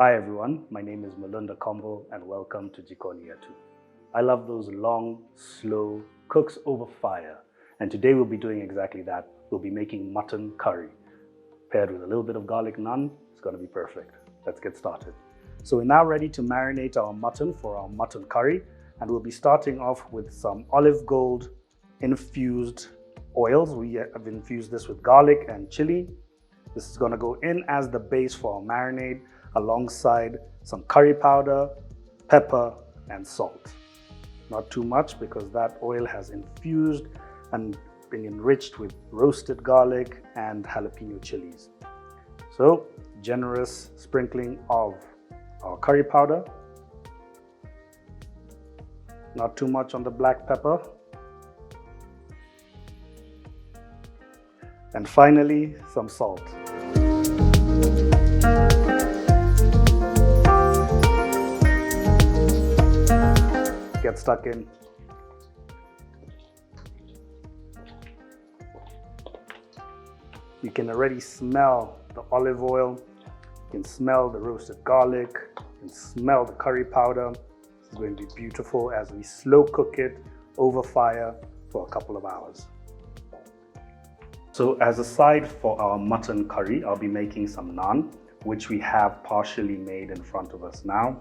Hi everyone, my name is Malunda Kombo and welcome to Jikoni Yetu. I love those long, slow cooks over fire, and today we'll be doing exactly that. We'll be making mutton curry. Paired with a little bit of garlic naan, it's going to be perfect. Let's get started. So we're now ready to marinate our mutton for our mutton curry, and we'll be starting off with some olive gold infused oils. We have infused this with garlic and chili. This is going to go in as the base for our marinade, alongside some curry powder, pepper, and salt. Not too much because that oil has infused and been enriched with roasted garlic and jalapeno chilies. So, generous sprinkling of our curry powder. Not too much on the black pepper. And finally, some salt. Get stuck in. You can already smell the olive oil, you can smell the roasted garlic, you can smell the curry powder. This is going to be beautiful as we slow cook it over fire for a couple of hours. So as a side for our mutton curry, I'll be making some naan, which we have partially made in front of us now.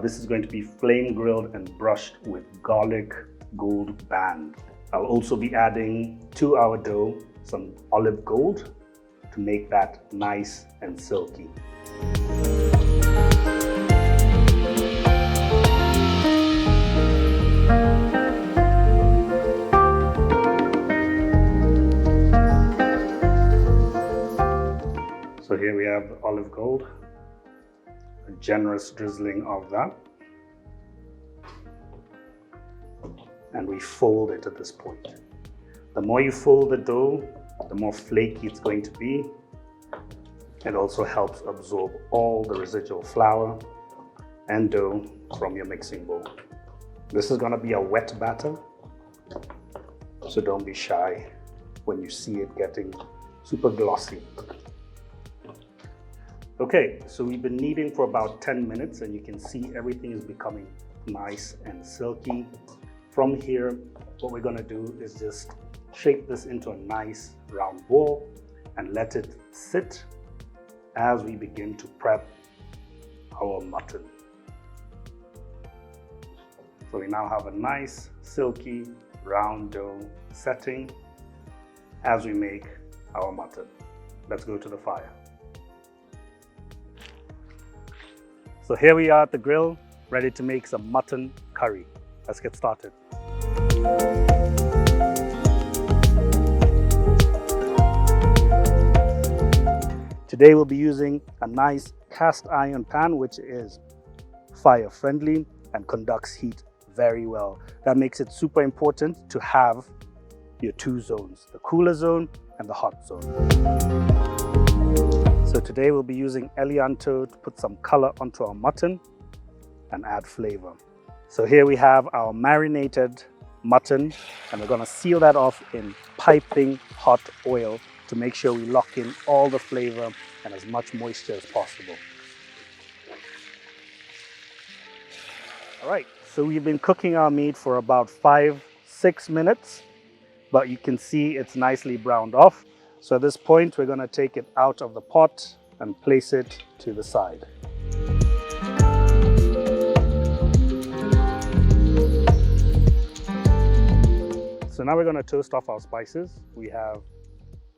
This is going to be flame grilled and brushed with garlic gold band. I'll also be adding to our dough some olive gold to make that nice and silky. So here we have the olive gold. A generous drizzling of that, and we fold it at this point. The more you fold the dough, the more flaky it's going to be. It also helps absorb all the residual flour and dough from your mixing bowl. This is going to be a wet batter, so don't be shy when you see it getting super glossy. Okay, so we've been kneading for about 10 minutes and you can see everything is becoming nice and silky. From here, what we're going to do is just shape this into a nice round ball and let it sit as we begin to prep our mutton. So we now have a nice silky round dough setting as we make our mutton. Let's go to the fire. So here we are at the grill, ready to make some mutton curry. Let's get started. Today we'll be using a nice cast iron pan, which is fire friendly and conducts heat very well. That makes it super important to have your two zones, the cooler zone and the hot zone. So today we'll be using Elianto to put some color onto our mutton and add flavor. So here we have our marinated mutton, and we're going to seal that off in piping hot oil to make sure we lock in all the flavor and as much moisture as possible. All right, so we've been cooking our meat for about 5-6 minutes, but you can see it's nicely browned off. So at this point, we're going to take it out of the pot and place it to the side. So now we're going to toast off our spices. We have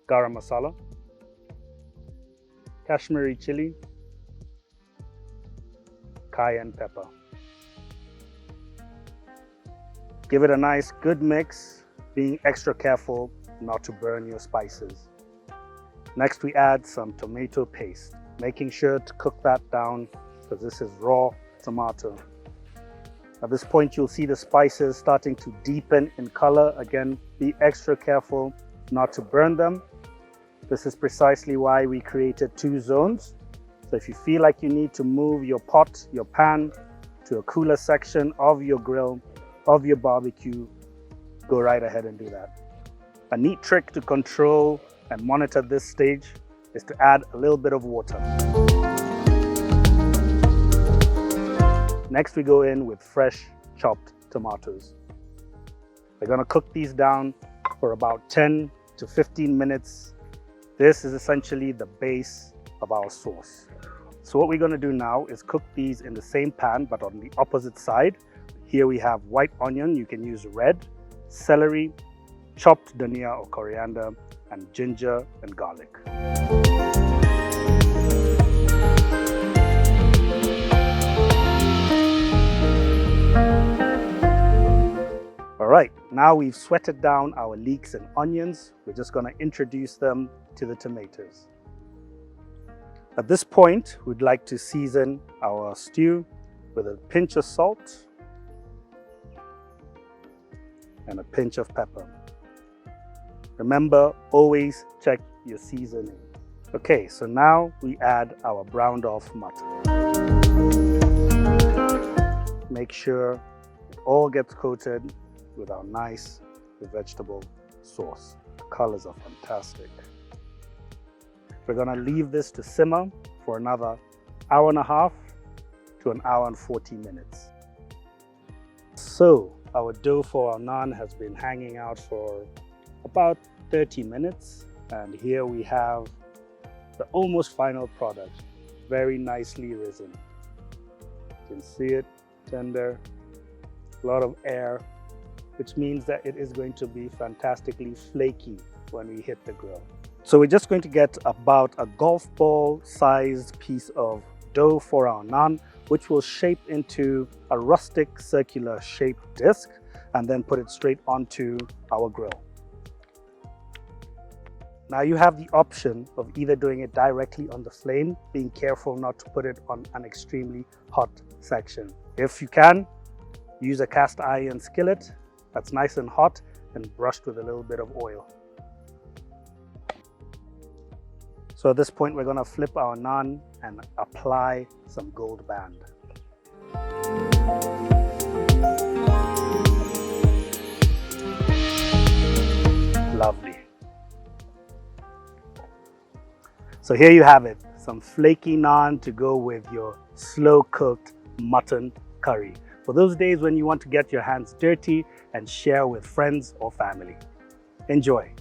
garam masala, Kashmiri chili, cayenne pepper. Give it a nice good mix, being extra careful not to burn your spices. Next, we add some tomato paste, making sure to cook that down because this is raw tomato. At this point, you'll see the spices starting to deepen in color. Again, be extra careful not to burn them. This is precisely why we created two zones. So if you feel like you need to move your pot, your pan to a cooler section of your grill, of your barbecue, go right ahead and do that. A neat trick to control and monitor this stage is to add a little bit of water. Next, we go in with fresh chopped tomatoes. We're going to cook these down for about 10 to 15 minutes. This is essentially the base of our sauce. So what we're going to do now is cook these in the same pan, but on the opposite side. Here we have white onion, you can use red, celery, chopped dhania or coriander, and ginger and garlic. All right, now we've sweated down our leeks and onions. We're just going to introduce them to the tomatoes. At this point, we'd like to season our stew with a pinch of salt and a pinch of pepper. Remember, always check your seasoning. Okay, so now we add our browned off mutton. Make sure it all gets coated with our nice vegetable sauce. The colors are fantastic. We're gonna leave this to simmer for another hour and a half to an hour and 40 minutes. So our dough for our naan has been hanging out for about 30 minutes. And here we have the almost final product, very nicely risen. You can see it, tender, a lot of air, which means that it is going to be fantastically flaky when we hit the grill. So we're just going to get about a golf ball sized piece of dough for our naan, which will shape into a rustic circular shaped disc, and then put it straight onto our grill. Now you have the option of either doing it directly on the flame, being careful not to put it on an extremely hot section. If you can, use a cast iron skillet that's nice and hot and brushed with a little bit of oil. So at this point, we're going to flip our naan and apply some gold band. Lovely. So here you have it, some flaky naan to go with your slow cooked mutton curry. For those days when you want to get your hands dirty and share with friends or family. Enjoy.